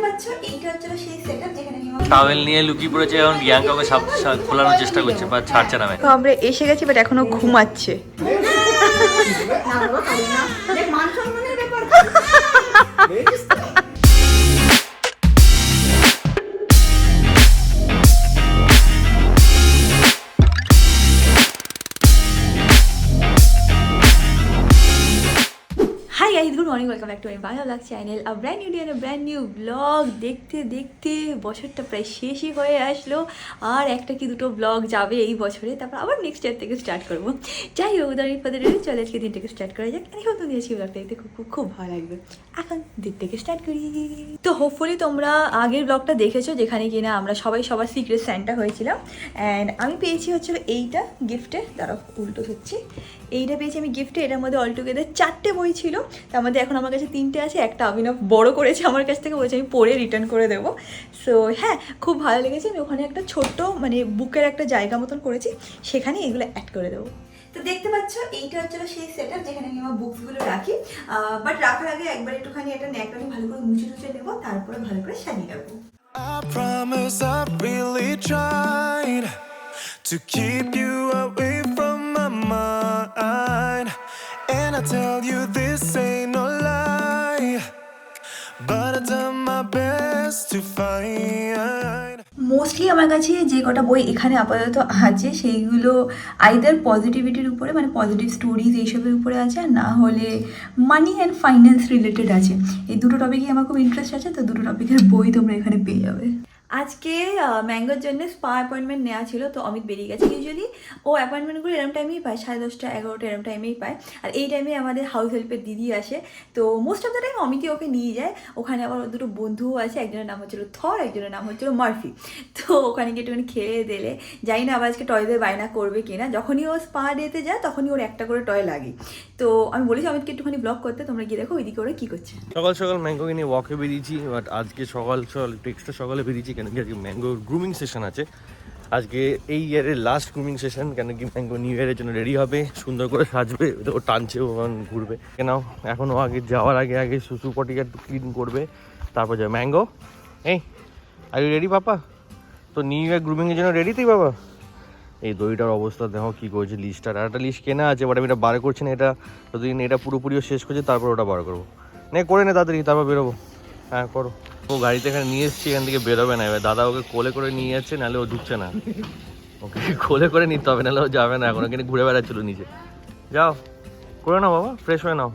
পাচ্ছ এইটা হচ্ছে সেই সেটআপ যেখানে টাওয়েল নিয়ে লুকিয়ে পড়েছে, এখন রিয়াঙ্কাকে সব খোলানোর চেষ্টা করছে, বা ছাড়ছে না। তো আমরা এসে গেছি, বাট এখনো ঘুমাচ্ছে। Hi guys, good morning, welcome back to my Bangla blog channel. A brand new day and a brand new blog. দেখতে দেখতে বছরটা প্রায় শেষই হয়ে আসলো, আর একটা কি দুটো ব্লগ যাবে এই বছরে, তারপর আবার নেক্সট ইয়ার থেকে স্টার্ট করবো। যাই হোক, দাঁড়িয়ে পদে চলে আজকে দিনটাকে স্টার্ট করা যাক। আমি হয়তো দিয়েছি ব্লগটা দেখতে খুব খুব খুব ভালো লাগবে। এখন দিন থেকে স্টার্ট করি। তো হোপফুলি তোমরা আগের ব্লগটা দেখেছো, যেখানে কিনা আমরা সবাই সবার সিক্রেট স্যান্টা হয়েছিলাম। অ্যান্ড আমি পেয়েছি হচ্ছিল এইটা গিফটে, তারা উল্টো হচ্ছে, এইটা পেয়েছি আমি গিফটে। এটার মধ্যে অল টুগেদার 4টে বই ছিল, তার মধ্যে এখন আমার কাছে 3টে আছে। একটা অভিনব বড় করেছে আমার কাছ থেকে, বলেছে আমি পড়ে রিটার্ন করে দেবো। সো হ্যাঁ, খুব ভালো লেগেছে। আমি ওখানে একটা ছোট্ট মানে বুকের একটা জায়গা মতন করেছি, সেখানে এগুলো অ্যাড করে দেবো। তো দেখতে পাচ্ছ এইটা হচ্ছে সেই সেটআপ যেখানে আমি আমার বুকসগুলো রাখি। বাট রাখার আগে একবার একটুখানি এটা ন্যাকটাকে ভালো করে মুছে টুছে নেবো, তারপরে ভালো করে সাজিয়ে রাখবো। I promise I really tried to keep you away from my mind, and I tell you this ain't no lie, but I done my best to find. Mostly আমার কাছে যে কটা বই এখানে আপাতত আছে সেইগুলো আইদার পজিটিভিটির উপরে, মানে পজিটিভ স্টোরিজ এইসবের উপরে আছে, আর না হলে মানি অ্যান্ড ফাইন্যান্স রিলেটেড আছে। এই দুটো টপিকই আমার খুব ইন্টারেস্ট আছে, তো দুটো টপিকের বই তোমরা এখানে পেয়ে যাবে। আজকে ম্যাঙ্গোর জন্য স্পা অ্যাপয়েন্টমেন্ট নেওয়া ছিল, তো অমিত বেরিয়ে গেছে। ইউজুয়ালি ও অ্যাপয়েন্টমেন্টগুলো এরম টাইমেই পায়, 10:30, 11টা এরম টাইমেই পায়। আর এই টাইমে আমাদের হাউস হেল্পের দিদি আসে, তো মোস্ট অফ দ্য টাইম অমিতই ওকে নিয়ে যায়। ওখানে আবার দুটো বন্ধুও আছে, একজনের নাম হচ্ছিলো থর, একজনের নাম হচ্ছিলো মার্ফি। তো ওখানে গিয়ে একটুখানি খেয়ে দিলে, জানি না আবার আজকে টয়দের বায়না করবে কিনা। যখনই ও স্পা ডেতে যায় তখনই ওর একটা করে টয় লাগে। তো আমি বলেছি অমিতকে একটুখানি ব্লগ করতে, তোমরা গিয়ে দেখো ওইদিকে ওরা কী করছে। সকাল সকাল ম্যাঙ্গোকে নিয়ে ওয়াকে বেরিয়েছি, বাট আজকে সকাল সকাল একটু এক্সট্রা সকালে বেরিয়েছি, কেন কি আজকে ম্যাঙ্গোর গ্রুমিং সেশন আছে। আজকে এই ইয়ারের লাস্ট গ্রুমিং সেশন, কেন কি ম্যাঙ্গো নিউ ইয়ারের জন্য রেডি হবে, সুন্দর করে সাজবে, ও টানছে, ও ঘুরবে। কেন এখন ও আগে যাওয়ার আগে সুসু পটিকা একটু ক্লিন করবে, তারপর যাবে। ম্যাঙ্গো, এই আর ইউ রেডি পাপা? তো নিউ ইয়ার গ্রুমিংয়ের জন্য রেডি তুই বাবা? এই দইটার অবস্থা দেখো কী করেছে। লিস্টটার আর একটা লিস্ট কেনা আছে, বাট আমি এটা বার করছি না। এটা যতদিন এটা পুরোপুরিও শেষ করছে তারপর ওটা বার করবো। নে করে নে তাড়াতাড়ি, তারপর বেরোবো। হ্যাঁ করো। ও গাড়িতে এখানে নিয়ে এসছি, এখান থেকে বেরোবে না। এবার দাদা ওকে কোলে করে নিয়ে যাচ্ছে, নাহলে ও ঢুকছে না। ওকে কোলে করে নিতে হবে, নাহলে ও যাবে না। এখন এখানে ঘুরে বেড়াচ্ছিল নিচে। যাও করে নাও বাবা, ফ্রেশ হয়ে নাও।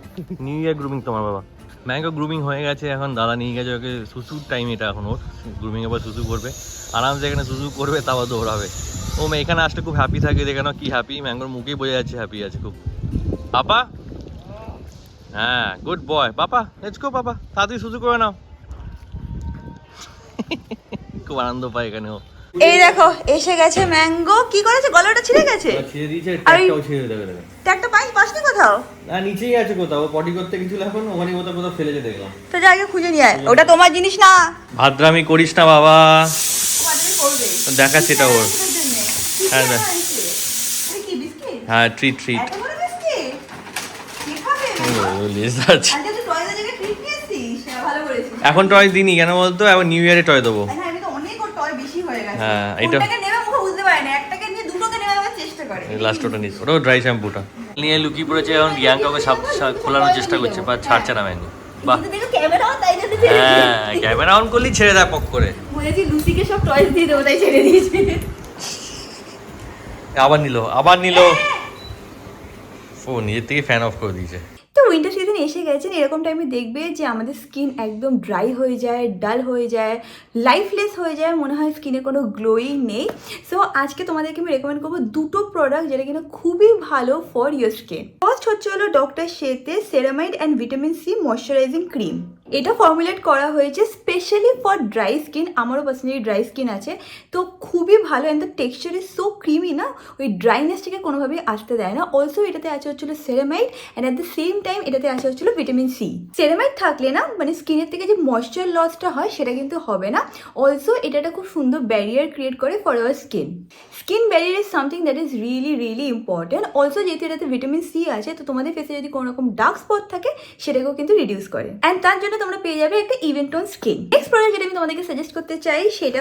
নিউ ইয়ার গ্রুমিং তোমার বাবা। ম্যাঙ্গো গ্রুমিং হয়ে গেছে, এখন দাদা নিয়ে গেছে ওকে। সুসুর টাইম এটা এখন ওর, গ্রুমিংয়ে আবার সুসু করবে আরামসে, এখানে সুসু করবে, তারপর দৌড়াবে। ও এখানে আসলে খুব হ্যাপি থাকে, দেখে নাও কি হ্যাপি। ম্যাঙ্গোর মুখেই বোঝা যাচ্ছে হ্যাপি আছে খুব। পাপা, হ্যাঁ good boy papa, let's go পাপা, তাড়াতাড়ি সুসু করে নাও। খুব আনন্দ পায় এখানে ও। এই দেখো এসে গেছে ম্যাঙ্গো। কি করেছে, গলাটা ছিঁড়ে গেছে? ছিঁড়ে দিয়েছে, ট্যাগটাও ছিঁড়ে দেবে। ট্যাগটা পাসনি কোথাও? না নিচেই আছে কোথাও, ও পটি করতে গেছিল, এখন ওখানে কোথাও ফেলেছে দেখলাম। তো যা আগে খুঁজে নিয়ে আয়, ওটা তোমার জিনিস না। ভাদ্রামি করিস না বাবা, দেখাচ্ছে এটা ওর। হ্যাঁ হ্যাঁ, ট্রিট ট্রিট। এখন টয় দিনি কেন বলতো, এখন নিউ ইয়ারে টয় দেবো। হ্যাঁ এটা লাস্ট ওটা নিচ্ছে, ওটাও ড্রাই শ্যাম্পুটা নিয়ে লুকিয়ে পড়েছে। এখন রিয়াঙ্কাকে সব খোলানোর চেষ্টা করছে, বা ছাড়ছে না ম্যাঙ্গো। বাহ, হ্যাঁ ক্যামেরা অন করলেই ছেড়ে দেয় পক করে। আবার নিল ও নিজের থেকে ফ্যান অফ করে দিয়েছে। তো উইন্টার সিজন এসে গেছেন, এরকম টাইমে দেখবে যে আমাদের স্কিন একদম ড্রাই হয়ে যায়, ডাল হয়ে যায়, লাইফলেস হয়ে যায়, মনে হয় স্কিনে কোনো গ্লোই নেই। সো আজকে তোমাদেরকে আমি রেকমেন্ড করবো দুটো প্রোডাক্ট যেটা কিনা খুবই ভালো ফর ইয়োর স্কিন। ফার্স্ট হচ্ছে হলো doctor Sheth ceramide and vitamin C moisturizing cream. এটা ফর্মুলেট করা হয়েছে স্পেশালি ফর ড্রাই স্কিন। আমারও পার্সোনালি ড্রাই স্কিন আছে, তো খুবই ভালো। And the texture is so creamy না, ওই ড্রাইনেসটিকে কোনোভাবেই আসতে দেয় না। অলসো এটাতে আছে হচ্ছিল ceramide, and at the same time এটাতে আসা হচ্ছিল ভিটামিন সি। সেরামাইড থাকলে না মানে স্কিনের থেকে যে ময়েশ্চার লসটা হয় সেটা কিন্তু হবে না। অলসো এটা একটা খুব সুন্দর ব্যারিয়ার ক্রিয়েট করে for our skin. Skin barrier is something that is really really important. Also যেহেতু এটাতে ভিটামিন সি আছে, তো তোমাদের ফেসে যদি কোনো রকম ডার্ক স্পট থাকে সেটাকেও কিন্তু রিডিউস করে। অ্যান্ড তার জন্য তোমরা পেয়ে যাবে একটা even tone skin. Next product যেটা আমি তোমাদেরকে সাজেস্ট করতে চাই সেটা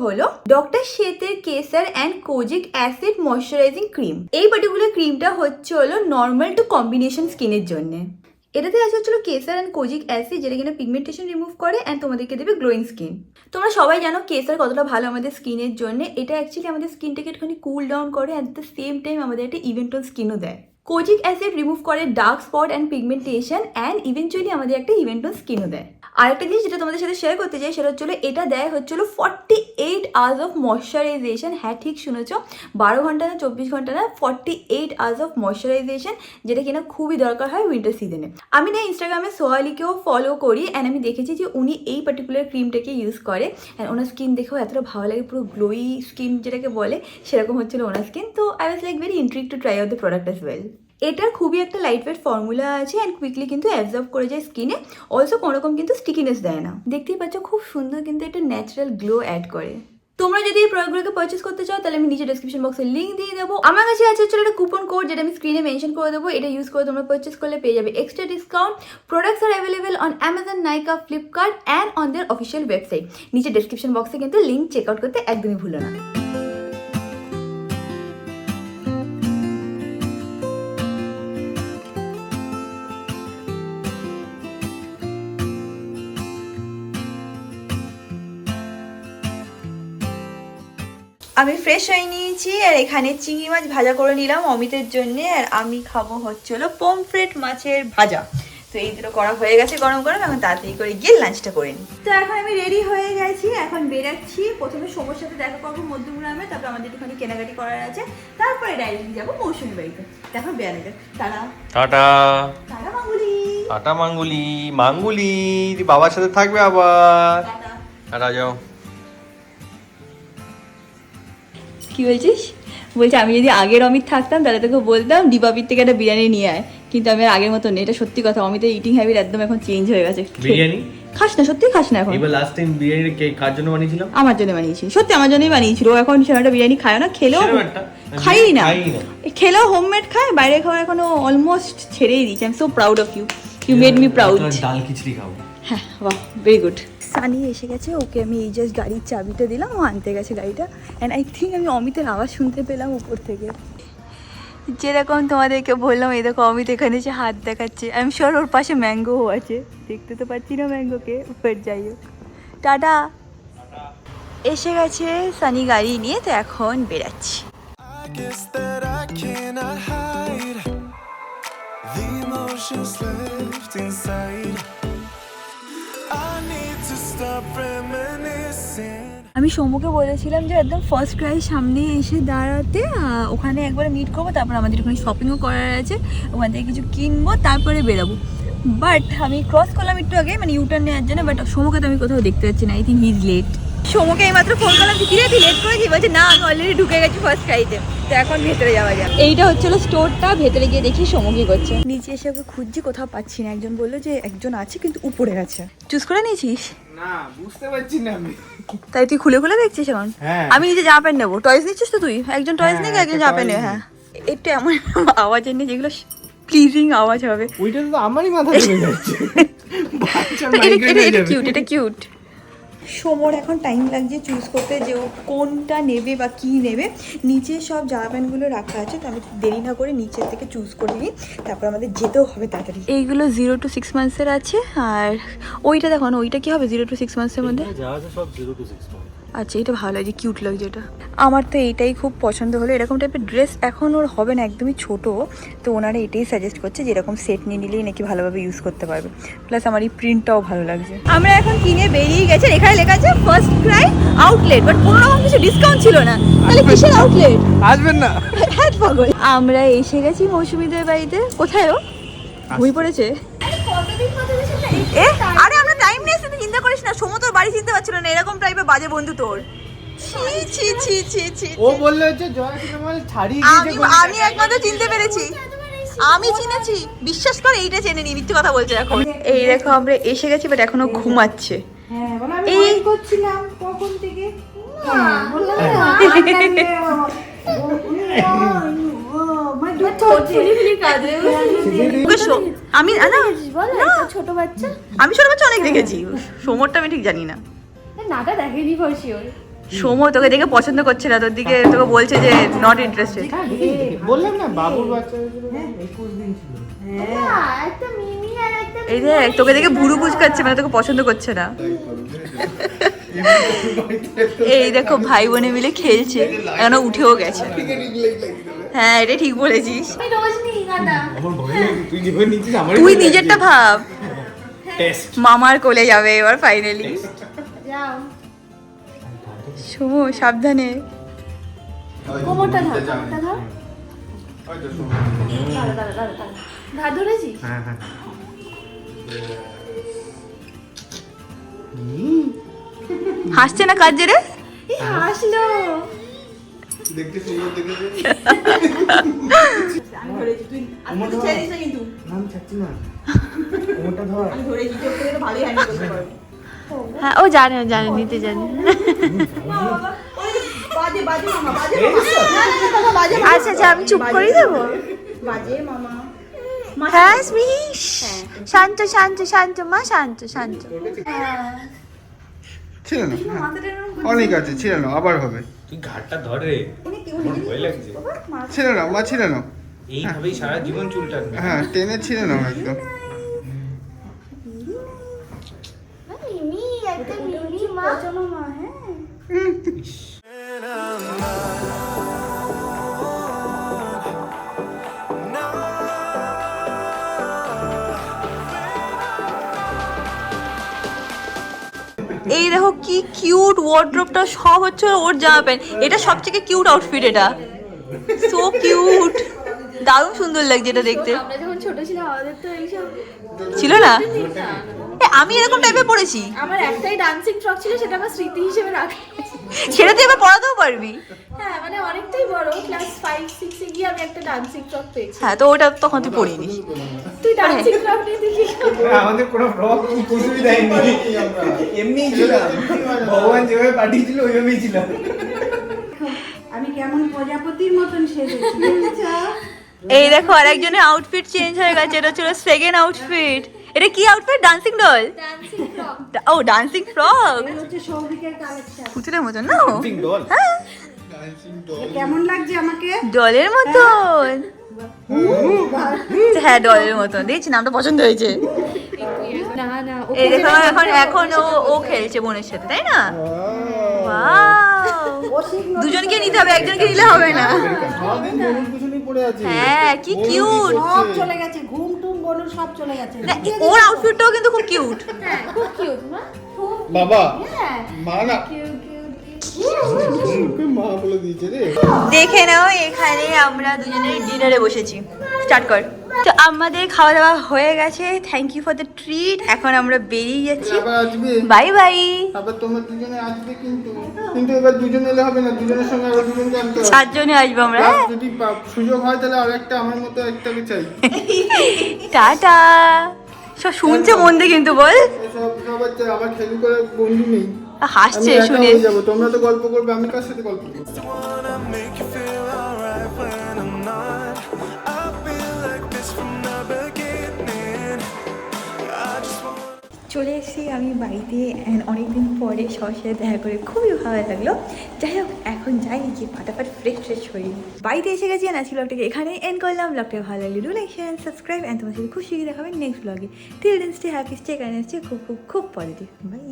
হলো ডক্টর শেথের Kesar and kojic acid moisturizing cream. এই পার্টিকুলার ক্রিমটা হলো নর্মাল টু কম্বিনেশন স্কিনের জন্য। এটাতে আছে কেসার অ্যান্ড কোজিক অ্যাসিড, যেটা কিনা পিগমেন্টেশন রিমুভ করে অ্যান্ড তোমাদেরকে দেবে গ্লোয়িং স্কিন। তোমরা সবাই জানো কেসার কতটা ভালো আমাদের স্কিনের জন্য। এটা অ্যাকচুয়ালি আমাদের স্কিনটাকে একটুখানি কুল ডাউন করে অ্যাট দ্য সেম টাইম আমাদের একটা ইভেন টোন স্কিনও দেয়। কোজিক অ্যাসিড রিমুভ করে dark spot and pigmentation and eventually আমাদের একটা ইভেন টোন স্কিনও দেয়। আরেকটা জিনিস যেটা তোমাদের সাথে শেয়ার করতে চাই সেটা এটা দেয় 48 আওয়ার্স অফ ময়শ্চারাইজেশন। হ্যাঁ, ঠিক শুনেছ, 12 ঘন্টা না 24 ঘন্টা না, 48 আওয়ার্স অফ ময়শ্চারাইজেশন, যেটা কিনা খুবই দরকার হয় উইন্টার সিজনে। আমি না ইনস্টাগ্রামে সোয়ালিকেও ফলো করি অ্যান্ড আমি দেখেছি যে উনি এই পার্টিকুলার ক্রিমটাকে ইউজ করে অ্যান্ড ওনার স্কিন দেখেও এতটা ভালো লাগে, পুরো গ্লোই স্কিন যেটাকে বলে সেরকম ওনার স্কিন। তো I was like very intrigue to try out the product as well. এটার খুবই একটা লাইট ওয়েট ফর্মুলা আছে অ্যান্ড কুইকলি কিন্তু অ্যাবজর্ব করে যায় স্কিনে। অলসো কোনোরকম কিন্তু স্টিকিনেস দেয় না। দেখতেই পাচ্ছ খুব সুন্দর কিন্তু একটা ন্যাচারাল গ্লো অ্যাড করে। তোমরা যদি এই প্রোডাক্টগুলোকে পারচেস করতে চাও তাহলে আমি নিচে ডেসক্রিপশন বক্সে লিঙ্ক দিয়ে দেবো। আমার কাছে আছে একটা কুপন কোড যেটা আমি স্ক্রিনে মেনশন করে দেবো। এটা ইউজ করে তোমরা পারচেস করলে পেয়ে যাবে extra discount. Products R available on Amazon, Nykaa, Flipkart and on their official website. নিচে ডেসক্রিপশন বক্সে কিন্তু লিঙ্ক চেক আউট করতে একদমই ভুলো না। আমি ফ্রেশ হয়ে নিয়েছি আর এখানে চিংড়ি মাছ ভাজা করে নিলাম অমিতের জন্য, আর আমি খাবো পমফ্রেট মাছের ভাজা। তো এই দুটো করা হয়ে গেছে গরম গরম, এখন তাড়াতাড়ি করে গিয়ে লাঞ্চটা করে নিই। তো এখন আমি রেডি হয়ে গেছি, এখন বেরাচ্ছি। প্রথমে সময়ের সাথে দেখা করবো মধ্যমগ্রামে, তারপর আমাদের একটুখানি কেনাকাটি করার আছে, তারপরে ডাইরেক্ট যাবো মৌসুমি বাড়িতে। দেখো বেড়াতে টাটা টাটা টাটা মাঙ্গুলি টাটা মাঙ্গুলি মাঙ্গুলি, তুই বাবার সাথে থাকবে আবার। টাটা। টাটা যাও। কি বলছিস? বলছি আমি যদি আগের অমিত থাকতাম তাহলে তোকে বলতাম ডিবাবির থেকে একটা বিরিয়ানি নিয়ে আয়, কিন্তু আমি আর আগের মতো নেই। এটা সত্যি কথা, অমিতের ইটিং হ্যাবিট একদম এখন চেঞ্জ হয়ে গেছে। বিরিয়ানি খাস না, সত্যি খাস না এখন। এবার লাস্ট টাইম বিরিয়ানি কার জন্য বানিয়েছিলাম? আমার জন্য বানিয়েছি, সত্যি আমার জন্যই বানিয়েছিল। ও এখন সেরকম বিরিয়ানি খায় না, খেলেও খাই না, খেলেও হোমমেড খায়, বাইরে খাওয়া এখনো অলমোস্ট ছেড়েই দিয়েছি। I am so proud of you, you made me proud. ডাল খিচড়ি খাবো। হ্যাঁ, বাহ, ভেরি গুড। সানি এসে গেছে, ওকে আমি এই জাস্ট গাড়ির চাবিটা দিলাম, ও আনতে গেছে গাড়িটা। অ্যান্ড আই থিঙ্ক আমি অমিতের আওয়াজ শুনতে পেলাম উপর থেকে। যেরকম তোমাদেরকে বললাম, এই দেখো অমিত এখানে এসে হাত দেখাচ্ছে। আই এম শিওর ওর পাশে ম্যাঙ্গোও আছে, দেখতে তো পাচ্ছি না ম্যাঙ্গোকে, উপর যাই হোক। টাটা। এসে গেছে সানি গাড়ি নিয়ে, তো এখন বেরাচ্ছি। I guess that I cannot hide the emotions left inside. I need to stop reminiscing. আমি সৌম্যকে বলেছিলাম যে একদম ফার্স্ট ক্রাই সামনে এসে দাঁড়াতে, ওখানে একবার মিট করবো, তারপর আমাদের ওখানে শপিংও করার আছে, ওখান থেকে কিছু কিনবো, তারপরে বেরাবো। বাট আমি ক্রস করলাম একটু আগে, মানে ইউটার্ন নেওয়ার জন্য, বাট সৌম্যকে তো আমি কোথাও দেখতে পাচ্ছি না। I think he is late. সৌম্যকে এইমাত্র ফোন করলাম, কি রে তুই লেট করেছিস? বলছে না, আমি অলরেডি ঢুকে গেছি ফার্স্ট ক্রাইতে। তো এখন ভেতরে যাওয়া যাক। এইটা হচ্ছিল স্টোরটা, ভেতরে গিয়ে দেখি সৌম্য কি করছে। নিচে এসে ওকে খুঁজছি, কোথাও পাচ্ছি না। একজন বললো যে একজন আছে কিন্তু উপরে আছে। চুজ করে নিয়েছিস? না, বুঝতে পারছি না আমি। তাই তুই খুলে খুলে দেখছিস এখন? হ্যাঁ। আমি নিজে জামা প্যান্ট নেবো। টয়েস নিচ্ছিস তো তুই? একজন টয়েস নিয়ে একজন একটা জামা প্যান্ট toys নেবে। হ্যাঁ, একটু এমন আওয়াজ এনে যেগুলো প্লিজিং আওয়াজ হবে। ওইটা তো আমারই মাথা ধরে যাচ্ছে। বাচ্চার migraine হয়ে যাবে। এটা কিউট। সমর এখন টাইম লাগছে চুজ করতে যে ও কোনটা নেবে বা কি নেবে। নিচে সব জামা প্যান্টগুলো রাখা আছে, তো আমি দেরি না করে নিচের থেকে চুজ করে নিই, তারপর আমাদের যেতেও হবে তাড়াতাড়ি। এইগুলো 0 to 6 মান্থসের আছে, আর ওইটা দেখো না, ওইটা কি হবে 0 to 6 মান্থসের মধ্যে? যা আছে সব 0 to 6 months। আচ্ছা, এটা ভালো লাগছে, কিউট লাগছে এটা। আমার তো এইটাই খুব পছন্দ হলো। এরকম টাইপের ড্রেস এখন ওর হবে না, একদমই ছোট, তো ওনারা এটাই সাজেস্ট করছে যে এরকম সেট নিয়ে নিলেই নাকি ভালোভাবে ইউজ করতে পারবে। প্লাস আমার এই প্রিন্টটাও ভালো লাগছে। আমরা এখন কিনে বেরিয়ে গেছে, এখানে লেখা আছে ফার্স্ট ক্রাই আউটলেট, বাট কোনো রকম কিছু ডিসকাউন্ট ছিল না। তাহলে কিসের আউটলেট? আসবেন না। হ্যাঁ পাগল। আমরা এসে গেছি মৌসুমীদের বাড়িতে। কোথায় ও? ঘুমিয়ে পড়েছে। আরে আমরা টাইম নিয়ে এসে চিন্তা করিস না, সময় তোর বাড়ি চিনতে পারছিল না, এরকম টাইপের বাজে বন্ধু তোর। ছি ছি ছি ছি ছি। ও বললে হচ্ছে জয় সিনেমা ছাড়িয়ে আমি একমাত্র চিনতে পেরেছি, আমি চিনেছি। বিশ্বাস করে এইটা চেনে নি, মিথ্যে কথা বলছে এখন। এই দেখো আমরা এসে গেছি, বাট এখনো ঘুমাচ্ছে। এই করছিলাম কখন থেকে আমি না ছোট বাচ্চা আমি ছোট বাচ্চা অনেক দেখেছি, সমরটা আমি ঠিক জানি না। নাটা দেখেনি ফসি ওর সমর তোকে দেখে পছন্দ করছে না, তোর দিকে তোকে বলছে যে নট ইন্টারেস্টেড। বললাম না বাবুর বাচ্চা 21 দিন ছিল। একটা মিনি আর একটা এই দেখ তোকে দেখে ভুরু কুচকাচ্ছে, মানে তোকে পছন্দ করছে না। এই দেখো ভাই বোনে মিলে খেলছে, এখন উঠেও গেছে। হ্যাঁ এটা ঠিক বলেছিস, আমি রোজ নিই গাদা তুই জীবন নিচ্ছিস আমার তুই নিজেরটা ভাব। টেস্ট। মামার কোলে যাবে এবার ফাইনালি। যাও শুভ সাবধানে। কোমরটা ধর কোমরটা ধর দাঁড়া ধার ধরেছিস হ্যাঁ হ্যাঁ হাসছে না কাজ রে? হাসলো দেখতে সুন্দর দেখেছে। নাম ছাড়ছি না ওটা ধর হ্যাঁ ও জানে জানে নিতে জানে। আচ্ছা আচ্ছা আমি চুপ করে দেবো। হ্যাঁ স্মিশ শান্ত শান্ত শান্ত মা শান্ত শান্ত। ছিল না অনেক আছে, ছিল না আবার হবে। তুই ঘাটটা ধর রে, আমার ভয় লাগছে। ছিল না মা, ছিল না। এইভাবেই সারা জীবন চুল টানবে। হ্যাঁ টেনে ছিল না একদম। মিমি একটা মিমি মা চলো মা হ্যাঁ এই দেখো কি কিউট ওয়ার্ড্রপটা, সব হচ্ছে ওর জামা প্যান্ট। এটা সবথেকে কিউট আউটফিট, এটা সো কিউট, দারুণ সুন্দর লাগছে এটা দেখতে। আমরা যখন ছোট ছিলাম আমাদের তো এইসব ছিল না? আমি এরকম টাইপের পড়েছি। আমার একটাই ডান্সিং ফ্রক ছিল, সেটা আমার স্মৃতি হিসেবে রাখা। সেটা তুই এবার পড়াতেও পারবি। হ্যাঁ মানে অনেকটাই বড়, ক্লাস 5-6 এ গিয়ে আমি একটা ডান্সিং ফ্রক পেয়েছি। হ্যাঁ তো ওটা তখন তুই পড়িনি। তুই ডান্সিং ফ্রক নিয়ে তুই কি করবি? আমাদের কোনো ফ্রক কিছুই দেয়নি, এমনিই ছিলাম, ভগবান যেভাবে পাঠিয়েছিল ওইভাবেই ছিলাম। আমি কেমন প্রজাপতির মতন সেজেছি বুঝছো? এই দেখো আরেকজনের আউটফিট চেঞ্জ হয়ে গেছে, এটা ছিল সেকেন্ড আউটফিট। এটা কি outfit? Dancing doll? Dancing frock ও ডান্সিং ফ্রক, হচ্ছে সৌভিকের কালেকশন। পুতুলের মতন না? ডল হ্যাঁ কেমন লাগছে আমাকে? ডলের মতন। হ্যাঁ ডলের মতন, দেখছি নামটা পছন্দ হয়েছে। না না এই দেখো এখন এখন ও খেলছে বোনের সাথে, তাই না? Wow! দুজনকে নিতে হবে, একজনকে নিলে হবে না। সারাদিন মনুর পিছনেই পড়ে আছে। হ্যাঁ কি কিউট। সব চলে গেছে, ঘুম টুম বলুন সব চলে গেছে। ওর আউটফিটটাও কিন্তু খুব কিউট। হ্যাঁ খুব কিউট না? বাবা হ্যাঁ মা না, মা বলে দিয়েছে রে। দেখে নাও এখানে আমরা দুজনে ডিনারে বসেছি। স্টার্ট কর। তো আমাদের খাওয়া দাওয়া হয়ে গেছে, thank you for the treat. এখন আমরা বেরিয়ে যাচ্ছি, আবার আসবে, বাই বাই। আবার তোমরা দুজনে আসবে, কিন্তু কিন্তু এবার দুজন এলে হবে না, দুজনের সঙ্গে আবার দুজন জানতে হবে। 7 জনে আসবো আমরা। যদি সুযোগ হয় তাহলে আর একটা আমার মতো একটাকে চাই। টাটা। সব শুনছে মন দিয়ে কিন্তু বল। সব সবার চাই, আমার খেলি করে বন্ধু নেই, আমি হাসছে একা শুনে। হয়ে যাবো। তোমরা তো গল্প করবে, আমি কার সাথে গল্প করবো? চলে এসেছি আমি বাড়িতে, অনেকদিন পরে সবার সাথে দেখা করে খুবই ভালো লাগলো। যাই হোক এখন যাই যে ফাটাফাট ফ্রেশ হই। বাড়িতে এসে গেছি, আর আজকে ব্লগটাকে এখানে এন্ড করলাম। ব্লগটা ভালো লাগলে do like share subscribe, and তোমার সাথে খুব শিখে দেখাবেন নেক্সট ব্লগে। Till then stay happy, stay kind, stay খুব খুব খুব পজিটিভ। বাই।